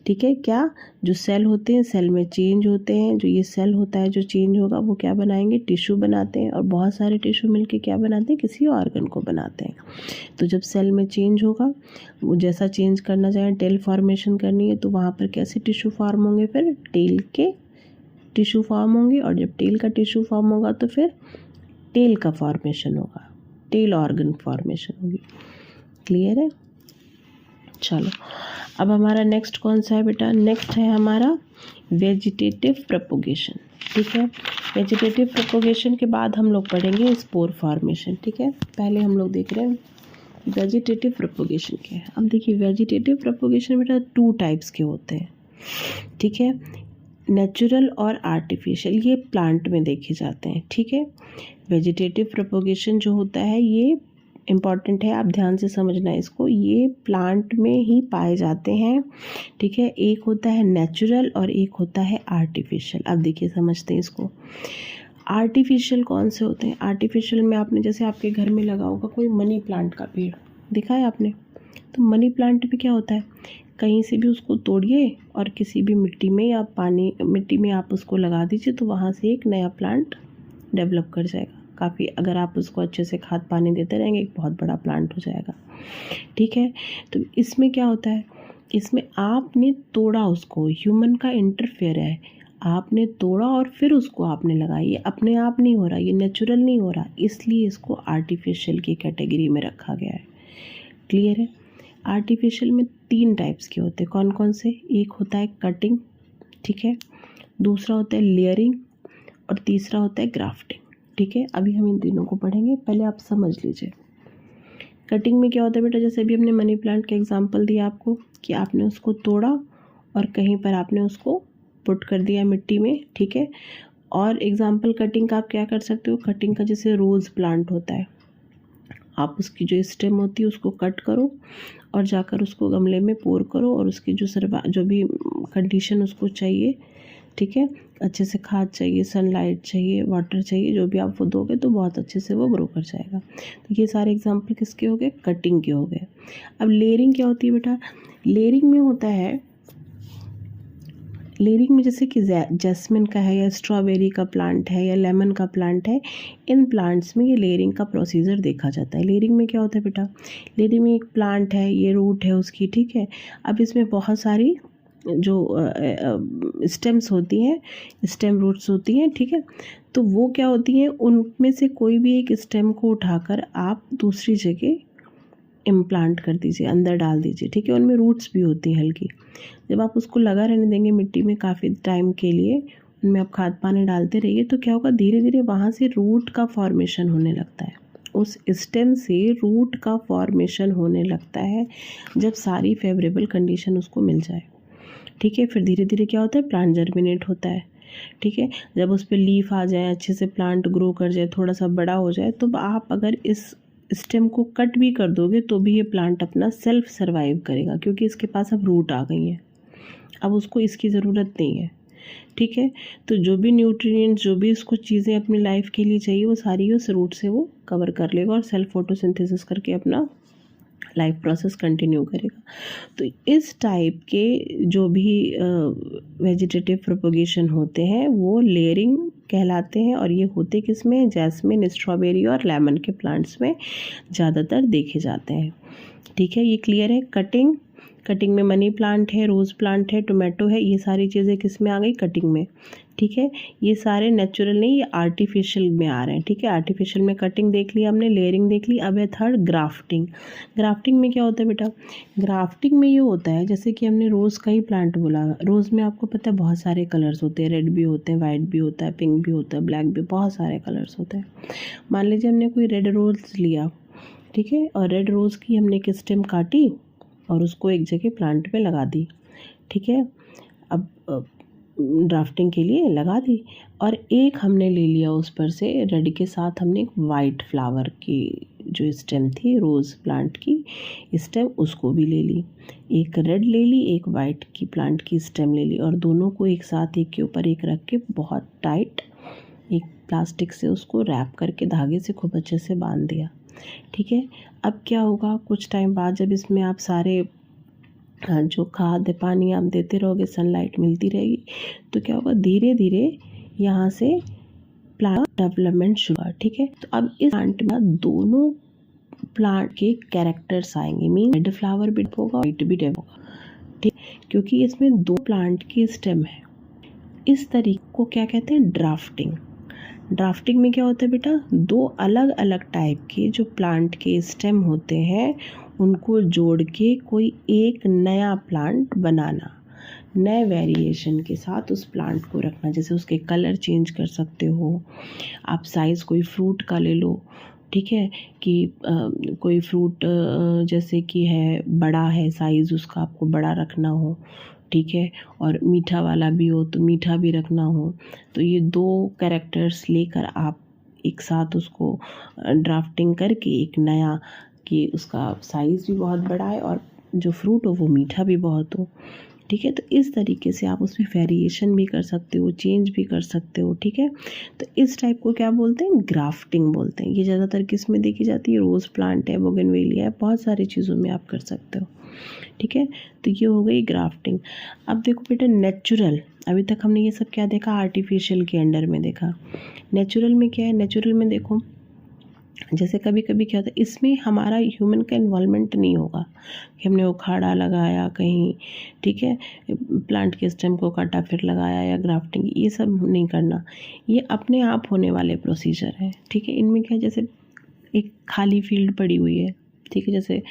ठीक है। क्या जो सेल होते हैं, सेल में चेंज होते हैं, जो ये सेल होता है जो चेंज होगा वो क्या बनाएंगे, टिश्यू बनाते हैं, और बहुत सारे टिश्यू मिलके क्या बनाते हैं, किसी ऑर्गन को बनाते हैं। तो जब सेल में चेंज होगा, वो जैसा चेंज करना चाहे, टेल फॉर्मेशन करनी है तो वहाँ पर कैसे टिश्यू फॉर्म होंगे, फिर टेल के टिश्यू फॉर्म होंगे, और जब टेल का टिश्यू फॉर्म होगा तो फिर टेल का फॉर्मेशन होगा, टेल ऑर्गन फॉर्मेशन होगी। क्लियर है? चलो अब हमारा नेक्स्ट कौन सा है बेटा, नेक्स्ट है हमारा वेजिटेटिव प्रोपोगेशन, ठीक है। वेजिटेटिव प्रोपोगेशन के बाद हम लोग पढ़ेंगे स्पोर फॉर्मेशन, ठीक है। पहले हम लोग देख रहे हैं वेजिटेटिव प्रोपोगेशन क्या है। अब देखिए वेजिटेटिव प्रोपोगेशन बेटा 2 टाइप्स के होते हैं, ठीक है। नेचुरल और आर्टिफिशियल, ये प्लांट में देखे जाते हैं, ठीक है। वेजिटेटिव प्रोपोगेशन जो होता है ये इम्पॉर्टेंट है, आप ध्यान से समझना इसको, ये प्लांट में ही पाए जाते हैं, ठीक है। एक होता है नेचुरल और एक होता है आर्टिफिशियल। अब देखिए समझते हैं इसको। आर्टिफिशियल कौन से होते हैं, आर्टिफिशियल में आपने जैसे आपके घर में लगा होगा कोई मनी प्लांट का पेड़ देखा है आपने, तो मनी प्लांट में क्या होता है, कहीं से भी उसको तोड़िए और किसी भी मिट्टी में या मिट्टी में आप उसको लगा दीजिए तो वहाँ से एक नया प्लांट डेवलप कर जाएगा। काफ़ी अगर आप उसको अच्छे से खाद पानी देते रहेंगे एक बहुत बड़ा प्लांट हो जाएगा, ठीक है। तो इसमें क्या होता है, इसमें आपने तोड़ा उसको, ह्यूमन का इंटरफेयर है, आपने तोड़ा और फिर उसको आपने लगाया, ये अपने आप नहीं हो रहा, ये नेचुरल नहीं हो रहा, इसलिए इसको आर्टिफिशियल की कैटेगरी में रखा गया है। क्लियर है? आर्टिफिशियल में 3 टाइप्स के होते हैं, कौन कौन से, एक होता है कटिंग, ठीक है, दूसरा होता है लेयरिंग और तीसरा होता है ग्राफ्टिंग, ठीक है। अभी हम इन तीनों को पढ़ेंगे, पहले आप समझ लीजिए। कटिंग में क्या होता है बेटा, जैसे अभी हमने मनी प्लांट का एग्जांपल दिया आपको कि आपने उसको तोड़ा और कहीं पर आपने उसको पुट कर दिया मिट्टी में, ठीक है। और एग्जांपल कटिंग का आप क्या कर सकते हो, कटिंग का जैसे रोज़ प्लांट होता है, आप उसकी जो स्टेम होती है उसको कट करो और जाकर उसको गमले में पोर करो और उसकी जो भी कंडीशन उसको चाहिए, ठीक है, अच्छे से खाद चाहिए, सनलाइट चाहिए, वाटर चाहिए, जो भी आप वो दोगे तो बहुत अच्छे से वो ग्रो कर जाएगा। तो ये सारे एग्जांपल किसके हो गए, कटिंग के हो गए। अब लेयरिंग क्या होती है बेटा, लेयरिंग में होता है, लेयरिंग में जैसे कि जैस्मिन का है या स्ट्रॉबेरी का प्लांट है या लेमन का प्लांट है, इन प्लांट्स में ये लेयरिंग का प्रोसीजर देखा जाता है। लेयरिंग में क्या होता है बेटा, लेयरिंग में एक प्लांट है, ये रूट है उसकी, ठीक है। अब इसमें बहुत सारी जो स्टेम्स होती हैं, स्टेम रूट्स होती हैं, ठीक है। तो वो क्या होती हैं, उनमें से कोई भी एक स्टेम को उठाकर आप दूसरी जगह इम्प्लांट कर दीजिए, अंदर डाल दीजिए, ठीक है। उनमें रूट्स भी होती हैं हल्की, जब आप उसको लगा रहने देंगे मिट्टी में काफ़ी टाइम के लिए, उनमें आप खाद पानी डालते रहिए तो क्या होगा, धीरे धीरे वहाँ से रूट का फॉर्मेशन होने लगता है, उस स्टेम से रूट का फॉर्मेशन होने लगता है जब सारी फेवरेबल कंडीशन उसको मिल जाए, ठीक है। फिर धीरे धीरे क्या होता है, प्लांट जर्मिनेट होता है, ठीक है। जब उस पर लीफ आ जाए, अच्छे से प्लांट ग्रो कर जाए, थोड़ा सा बड़ा हो जाए, तो आप अगर इस स्टेम को कट भी कर दोगे तो भी ये प्लांट अपना सेल्फ सर्वाइव करेगा, क्योंकि इसके पास अब रूट आ गई है, अब उसको इसकी ज़रूरत नहीं है, ठीक है। तो जो भी न्यूट्रिएंट्स, जो भी इसको चीज़ें अपनी लाइफ के लिए चाहिए वो सारी उस रूट से वो कवर कर लेगा और सेल्फ फोटोसिंथेसिस करके अपना लाइफ प्रोसेस कंटिन्यू करेगा। तो इस टाइप के जो भी वेजिटेटिव प्रोपोगेशन होते हैं वो लेयरिंग कहलाते हैं, और ये होते किस में, जैस्मिन, स्ट्रॉबेरी और लेमन के प्लांट्स में ज़्यादातर देखे जाते हैं, ठीक है। ये क्लियर है। कटिंग, कटिंग में मनी प्लांट है, रोज़ प्लांट है, टोमेटो है, ये सारी चीज़ें किस में आ गई, कटिंग में, ठीक है। ये सारे नेचुरल नहीं, ये आर्टिफिशियल में आ रहे हैं, ठीक है। आर्टिफिशियल में कटिंग देख ली हमने, लेयरिंग देख ली, अब है थर्ड ग्राफ्टिंग। ग्राफ्टिंग में क्या होता है बेटा, ग्राफ्टिंग में ये होता है जैसे कि हमने रोज़ का ही प्लांट बोला, रोज़ में आपको पता है बहुत सारे कलर्स होते हैं, रेड भी होते हैं, वाइट भी होता है, पिंक भी होता है, ब्लैक भी, बहुत सारे कलर्स होते हैं। मान लीजिए हमने कोई रेड रोज़ लिया, ठीक है, और रेड रोज़ की हमने एक स्टेम काटी और उसको एक जगह प्लांट में लगा दी, ठीक है। अब ड्राफ्टिंग के लिए लगा दी, और एक हमने ले लिया उस पर से रेड के साथ हमने एक वाइट फ्लावर की जो स्टेम थी रोज़ प्लांट की स्टेम, उसको भी ले ली, एक रेड ले ली, एक वाइट की प्लांट की स्टेम ले ली, और दोनों को एक साथ एक के ऊपर एक रख के बहुत टाइट एक प्लास्टिक से उसको रैप करके धागे से खूब अच्छे से बांध दिया, ठीक है। अब क्या होगा, कुछ टाइम बाद जब इसमें आप सारे जो खाद पानी आप देते रहोगे, सनलाइट मिलती रहेगी, तो क्या होगा, धीरे धीरे यहाँ से प्लांट डेवलपमेंट शुरू हुआ। ठीक है। तो अब इस प्लांट में दोनों प्लांट के कैरेक्टर्स आएंगे, मीन रेड फ्लावर भी होगा, वाइट भी डेवलप होगा। ठीक, क्योंकि इसमें दो प्लांट की स्टेम है। इस तरीके को क्या कहते हैं, ड्राफ्टिंग। ड्राफ्टिंग में क्या होता है बेटा, दो अलग अलग टाइप के जो प्लांट के स्टेम होते हैं उनको जोड़ के कोई एक नया प्लांट बनाना, नए वेरिएशन के साथ उस प्लांट को रखना। जैसे उसके कलर चेंज कर सकते हो आप, साइज़ कोई फ्रूट का ले लो, ठीक है, कि कोई फ्रूट जैसे कि है बड़ा है, साइज़ उसका आपको बड़ा रखना हो, ठीक है, और मीठा वाला भी हो तो मीठा भी रखना हो, तो ये दो कैरेक्टर्स लेकर आप एक साथ उसको ड्राफ्टिंग करके एक नया, कि उसका साइज़ भी बहुत बड़ा है और जो फ्रूट हो वो मीठा भी बहुत हो। ठीक है। तो इस तरीके से आप उसमें वेरिएशन भी कर सकते हो, चेंज भी कर सकते हो। ठीक है। तो इस टाइप को क्या बोलते हैं, ग्राफ्टिंग बोलते हैं। ये ज़्यादातर किस में देखी जाती है, रोज़ प्लांट है, बोगनवेलिया है, बहुत सारी चीज़ों में आप कर सकते हो। ठीक है। तो ये हो गई ग्राफ्टिंग। अब देखो बेटा नेचुरल, अभी तक हमने ये सब क्या देखा, आर्टिफिशियल के अंडर में देखा। नेचुरल में क्या है, नेचुरल में देखो जैसे कभी कभी क्या होता है, इसमें हमारा ह्यूमन का इन्वॉल्वमेंट नहीं होगा कि हमने उखाड़ा लगाया कहीं, ठीक है, प्लांट के स्टेम को काटा फिर लगाया या ग्राफ्टिंग, ये सब नहीं करना। ये अपने आप होने वाले प्रोसीजर है। ठीक है। इनमें क्या है, जैसे एक खाली फील्ड पड़ी हुई है, ठीक है, जैसे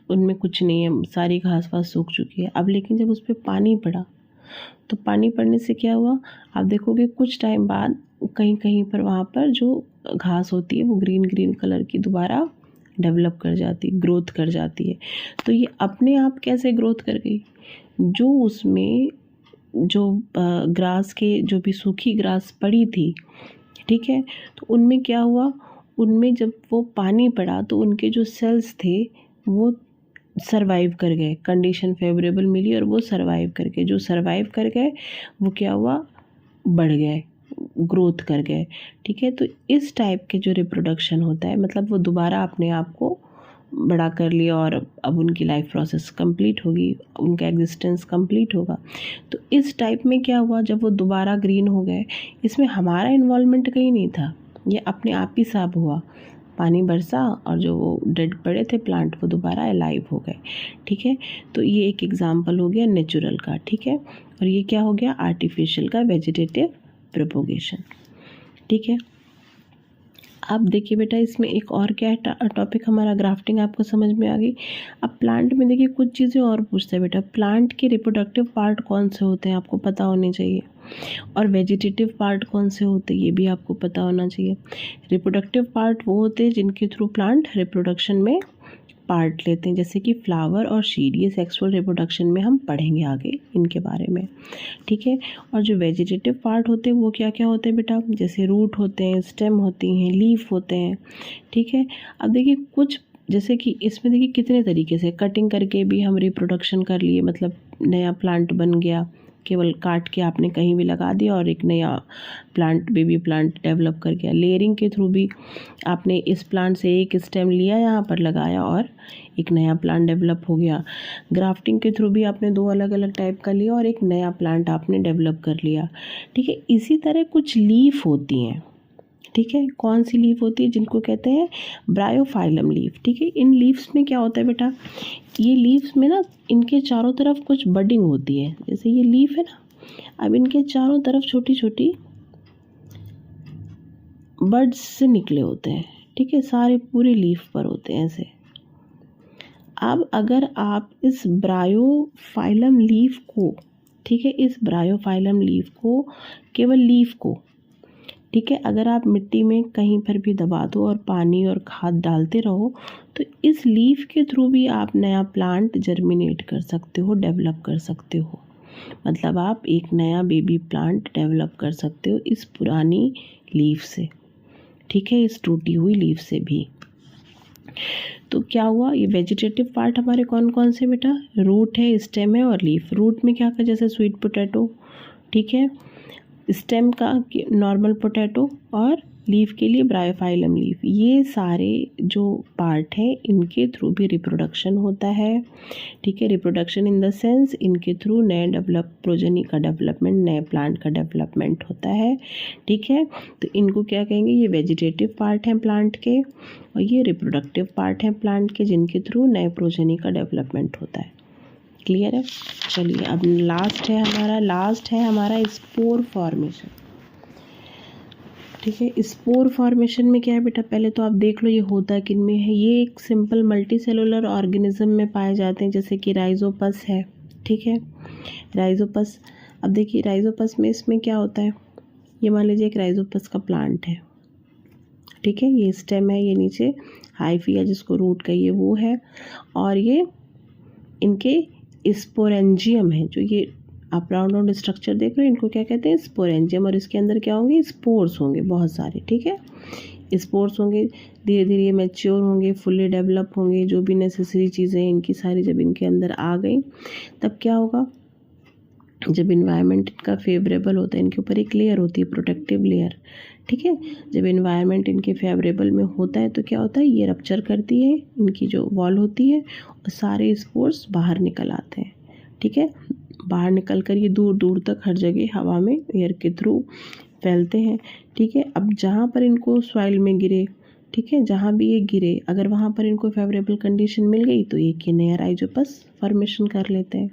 उनमें कुछ नहीं है, सारी घास वास सूख चुकी है, अब लेकिन जब उस पर पानी पड़ा तो पानी पड़ने से क्या हुआ, आप देखोगे कुछ टाइम बाद कहीं कहीं पर वहाँ पर जो घास होती है वो ग्रीन ग्रीन कलर की दोबारा डेवलप कर जाती, ग्रोथ कर जाती है। तो ये अपने आप कैसे ग्रोथ कर गई, जो उसमें जो ग्रास के जो भी सूखी ग्रास पड़ी थी, ठीक है, तो उनमें क्या हुआ, उनमें जब वो पानी पड़ा तो उनके जो सेल्स थे वो सरवाइव कर गए, कंडीशन फेवरेबल मिली और वो सरवाइव कर गए। जो सरवाइव कर गए वो क्या हुआ, बढ़ गए, ग्रोथ कर गए। ठीक है। तो इस टाइप के जो रिप्रोडक्शन होता है, मतलब वो दोबारा अपने आप को बड़ा कर लिया और अब उनकी लाइफ प्रोसेस कंप्लीट होगी, उनका एग्जिस्टेंस कंप्लीट होगा। तो इस टाइप में क्या हुआ, जब वो दोबारा ग्रीन हो गए, इसमें हमारा इन्वॉल्वमेंट कहीं नहीं था, ये अपने आप ही साफ हुआ, पानी बरसा और जो वो डेड पड़े थे प्लांट वो दोबारा अलाइव हो गए। ठीक है। तो ये एक एग्जांपल हो गया नेचुरल का। ठीक है। और ये क्या हो गया, आर्टिफिशियल का, वेजिटेटिव प्रोपोगेशन। ठीक है। अब देखिए बेटा इसमें एक और क्या है टॉपिक हमारा, ग्राफ्टिंग आपको समझ में आ गई। अब प्लांट में देखिए कुछ चीज़ें और पूछते हैं बेटा, प्लांट के रिप्रोडक्टिव पार्ट कौन से होते हैं आपको पता होने चाहिए, और वेजिटेटिव पार्ट कौन से होते हैं ये भी आपको पता होना चाहिए। रिप्रोडक्टिव पार्ट वो होते हैं जिनके थ्रू प्लांट रिप्रोडक्शन में पार्ट लेते हैं, जैसे कि फ्लावर और सीड, ये सेक्सुअल रिप्रोडक्शन में हम पढ़ेंगे आगे इनके बारे में। ठीक है। और जो वेजिटेटिव पार्ट होते हैं वो क्या क्या होते हैं बेटा, जैसे रूट होते हैं, स्टेम होती हैं, लीफ होते हैं। ठीक है। अब देखिए कुछ, जैसे कि इसमें देखिए कितने तरीके से कटिंग करके भी हम रिप्रोडक्शन कर लिए, मतलब नया प्लांट बन गया, केवल काट के आपने कहीं भी लगा दिया और एक नया प्लांट, बेबी प्लांट डेवलप कर गया। लेयरिंग के थ्रू भी आपने इस प्लांट से एक स्टेम लिया, यहाँ पर लगाया और एक नया प्लांट डेवलप हो गया। ग्राफ्टिंग के थ्रू भी आपने दो अलग अलग टाइप का लिया और एक नया प्लांट आपने डेवलप कर लिया। ठीक है। इसी तरह कुछ लीफ होती हैं। ठीक है। कौन सी लीफ होती है, जिनको कहते हैं ब्रायोफाइलम लीफ। ठीक है। इन लीव्स में क्या होता है बेटा, ये लीव्स में ना इनके चारों तरफ कुछ बडिंग होती है, जैसे ये लीफ है ना, अब इनके चारों तरफ छोटी छोटी बड्स से निकले होते हैं। ठीक है। सारे पूरे लीफ पर होते हैं ऐसे। अब अगर आप इस ब्रायोफाइलम लीफ को, ठीक है, इस ब्रायोफाइलम लीफ को, केवल लीफ को, ठीक है, अगर आप मिट्टी में कहीं पर भी दबा दो और पानी और खाद डालते रहो तो इस लीफ के थ्रू भी आप नया प्लांट जर्मिनेट कर सकते हो, डेवलप कर सकते हो। मतलब आप एक नया बेबी प्लांट डेवलप कर सकते हो इस पुरानी लीफ से। ठीक है। इस टूटी हुई लीफ से भी। तो क्या हुआ, ये वेजिटेटिव पार्ट हमारे कौन कौन से बेटा, रूट है, स्टेम है और लीफ। रूट में क्या कर, जैसे स्वीट पोटैटो, ठीक है, स्टेम का नॉर्मल पोटैटो और लीफ के लिए ब्रायोफाइलम लीफ, ये सारे जो पार्ट हैं इनके थ्रू भी रिप्रोडक्शन होता है। ठीक है, रिप्रोडक्शन इन द सेंस इनके थ्रू नए प्रोजेनी का डेवलपमेंट, नए प्लांट का डेवलपमेंट होता है। ठीक है, तो इनको क्या कहेंगे, ये वेजिटेटिव पार्ट हैं प्लांट के और ये रिप्रोडक्टिव पार्ट हैं प्लांट के, जिनके थ्रू नए प्रोजेनी का डेवलपमेंट होता है। क्लियर है? चलिए अब लास्ट है हमारा स्पोर फॉर्मेशन। ठीक है, स्पोर फॉर्मेशन में क्या है बेटा, पहले तो आप देख लो ये होता किन में है। ये एक सिंपल मल्टी सेलुलर ऑर्गेनिज्म में पाए जाते हैं, जैसे कि राइजोपस है। ठीक है, राइजोपस, अब देखिए राइजोपस में इसमें क्या होता है, ये मान लीजिए एक राइजोपस का प्लांट है। ठीक है, ये स्टेम है, ये नीचे हाइफी है जिसको रूट कहिए वो है, और ये इनके स्पोरेंजियम है। जो ये आप राउंड स्ट्रक्चर देख रहे हो, इनको क्या कहते हैं, स्पोरेंजियम, और इसके अंदर क्या होंगे, स्पोर्स होंगे बहुत सारे। ठीक है, स्पोर्स होंगे, धीरे धीरे ये मैच्योर होंगे, फुल्ली डेवलप होंगे, जो भी नेसेसरी चीज़ें हैं इनकी सारी जब इनके अंदर आ गई, तब क्या होगा, जब इन्वायरमेंट इनका फेवरेबल होता है, इनके ऊपर एक लेयर होती है, प्रोटेक्टिव लेयर। ठीक है, जब इन्वायरमेंट इनके फेवरेबल में होता है तो क्या होता है, ये रप्चर करती है, इनकी जो वॉल होती है, और सारे स्पोर्स बाहर निकल आते हैं। ठीक है, बाहर निकल कर ये दूर दूर तक हर जगह हवा में एयर के थ्रू फैलते हैं। ठीक है, अब जहाँ पर इनको सॉइल में गिरे, ठीक है, जहाँ भी ये गिरे, अगर वहाँ पर इनको फेवरेबल कंडीशन मिल गई तो ये नया राइजोपस फॉर्मेशन कर लेते हैं।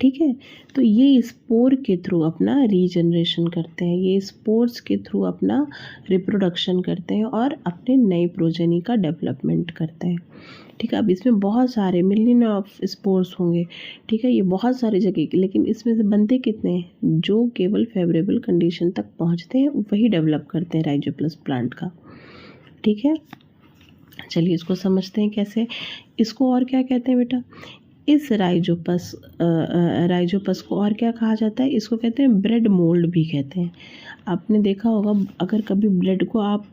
ठीक है, तो ये स्पोर के थ्रू अपना रीजनरेशन करते हैं, ये स्पोर्स के थ्रू अपना रिप्रोडक्शन करते हैं और अपने नई प्रोजेनी का डेवलपमेंट करते हैं। ठीक है, अब इसमें बहुत सारे मिलियन ऑफ स्पोर्स होंगे। ठीक है, ये बहुत सारी जगह के, लेकिन इसमें से बनते कितने हैं, जो केवल फेवरेबल कंडीशन तक पहुंचते हैं वही डेवलप करते हैं राइजोप्लस प्लांट का। ठीक है, चलिए इसको समझते हैं कैसे। इसको और क्या कहते हैं बेटा, इस राइजोपस को और क्या कहा जाता है, इसको कहते हैं ब्रेड मोल्ड भी कहते हैं। आपने देखा होगा, अगर कभी ब्रेड को आप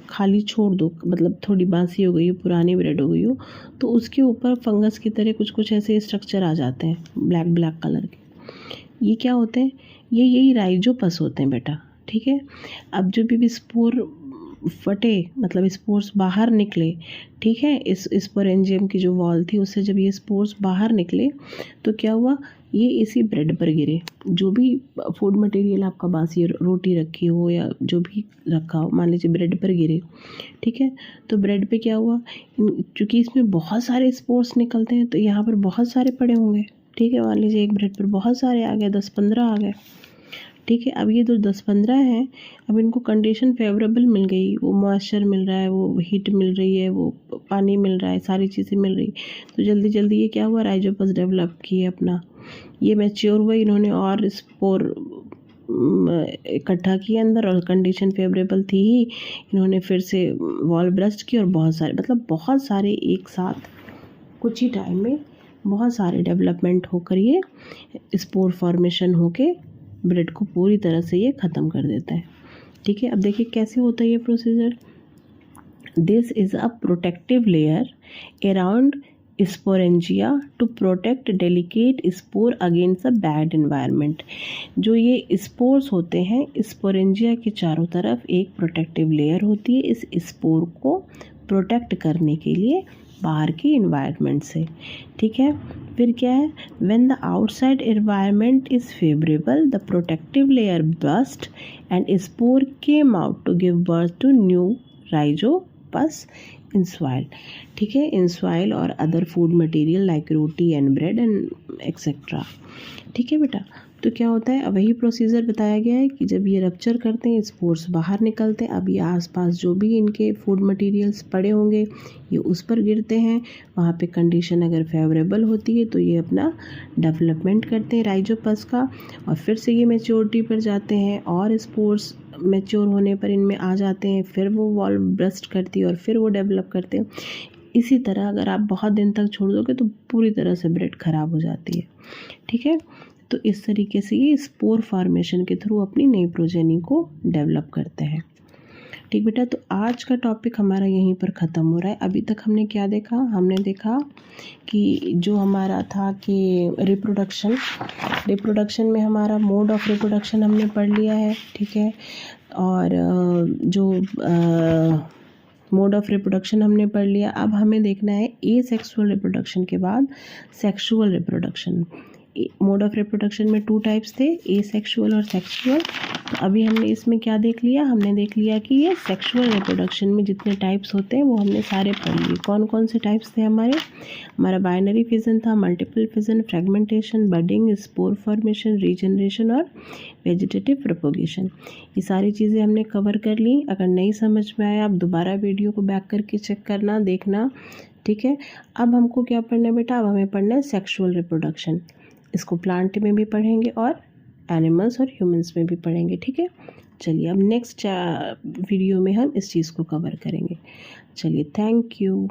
खाली छोड़ दो, मतलब थोड़ी बासी हो गई हो, पुरानी ब्रेड हो गई हो, तो उसके ऊपर फंगस की तरह कुछ कुछ ऐसे स्ट्रक्चर आ जाते हैं ब्लैक ब्लैक कलर के। ये क्या होते हैं, ये यही राइजोपस होते हैं बेटा। ठीक है, अब जो भी स्पोर फटे, मतलब स्पोर्स बाहर निकले, ठीक है, इस स्पोरेंजियम की जो वॉल थी उससे जब ये स्पोर्स बाहर निकले तो क्या हुआ, ये इसी ब्रेड पर गिरे। जो भी फूड मटेरियल आपका बासी रोटी रखी हो या जो भी रखा हो, मान लीजिए ब्रेड पर गिरे। ठीक है, तो ब्रेड पे क्या हुआ, क्योंकि इसमें बहुत सारे स्पोर्स निकलते हैं तो यहाँ पर बहुत सारे पड़े होंगे। ठीक है, मान लीजिए एक ब्रेड पर बहुत सारे आ गए, 10-15 आ गए। ठीक है, अब ये जो 10-15 हैं, अब इनको कंडीशन फेवरेबल मिल गई, वो मॉइस्चर मिल रहा है, वो हीट मिल रही है, वो पानी मिल रहा है, सारी चीज़ें मिल रही, तो जल्दी जल्दी ये क्या हुआ, राइजोपस डेवलप किए अपना, ये मैच्योर हुए, इन्होंने और स्पोर इकट्ठा किए अंदर, और कंडीशन फेवरेबल थी ही, इन्होंने फिर से वॉल ब्रस्ट की और बहुत सारे, मतलब बहुत सारे एक साथ कुछ ही टाइम में बहुत सारे डेवलपमेंट होकर ये स्पोर फॉर्मेशन होके ब्रेड को पूरी तरह से ये ख़त्म कर देता है। ठीक है, अब देखिए कैसे होता है ये procedure. This is a protective layer around sporangia to protect delicate spore against a bad environment. जो ये स्पोर्स होते हैं, स्पोरेंजिया के चारों तरफ एक प्रोटेक्टिव लेयर होती है इस स्पोर को प्रोटेक्ट करने के लिए बाहर की इन्वायरमेंट से। ठीक है, फिर क्या है, when the outside environment is favourable the protective layer bust and spore came out to give birth to new rhizopus in soil. ठीक है, इन सॉइल और other food material like roti and bread and etcetera. ठीक है बेटा, तो क्या होता है, अब वही प्रोसीजर बताया गया है कि जब ये रप्चर करते हैं, स्पोर्स बाहर निकलते हैं, अब ये आसपास जो भी इनके फूड मटेरियल्स पड़े होंगे ये उस पर गिरते हैं, वहाँ पे कंडीशन अगर फेवरेबल होती है तो ये अपना डेवलपमेंट करते हैं राइजोपस का, और फिर से ये मैच्योरिटी पर जाते हैं और स्पोर्स मैच्योर होने पर इनमें आ जाते हैं, फिर वो वॉल ब्रस्ट करती है और फिर वो डेवलप करते हैं। इसी तरह अगर आप बहुत दिन तक छोड़ दोगे तो पूरी तरह से ब्रेड ख़राब हो जाती है। ठीक है, तो इस तरीके से ये स्पोर फॉर्मेशन के थ्रू अपनी नई प्रोजेनी को डेवलप करते हैं। ठीक बेटा, तो आज का टॉपिक हमारा यहीं पर ख़त्म हो रहा है। अभी तक हमने क्या देखा, हमने देखा कि जो हमारा था कि रिप्रोडक्शन में हमारा मोड ऑफ रिप्रोडक्शन हमने पढ़ लिया है, ठीक है। और जो मोड ऑफ रिप्रोडक्शन हमने पढ़ लिया। अब हमें देखना है एसेक्सुअल रिप्रोडक्शन के बाद sexual reproduction. Mode of reproduction में 2 टाइप्स थे, एसेक्सुअल और सेक्सुअल। तो अभी हमने इसमें क्या देख लिया, हमने देख लिया कि ये सेक्सुअल रिप्रोडक्शन में जितने टाइप्स होते हैं वो हमने सारे पढ़ लिए। कौन कौन से टाइप्स थे हमारा बाइनरी फिजन था, multiple fission, fragmentation, budding, spore formation, regeneration और वेजिटेटिव प्रोपोगेशन। ये सारी चीज़ें हमने कवर कर ली। अगर नहीं समझ में आया आप दोबारा वीडियो को बैक करके चेक करना, देखना, ठीक है। अब हमको क्या पढ़ना है बेटा, अब हमें पढ़ना है सेक्सुअल रिप्रोडक्शन। इसको प्लांट में भी पढ़ेंगे और एनिमल्स और ह्यूमंस में भी पढ़ेंगे, ठीक है। चलिए अब नेक्स्ट वीडियो में हम इस चीज़ को कवर करेंगे। चलिए, थैंक यू।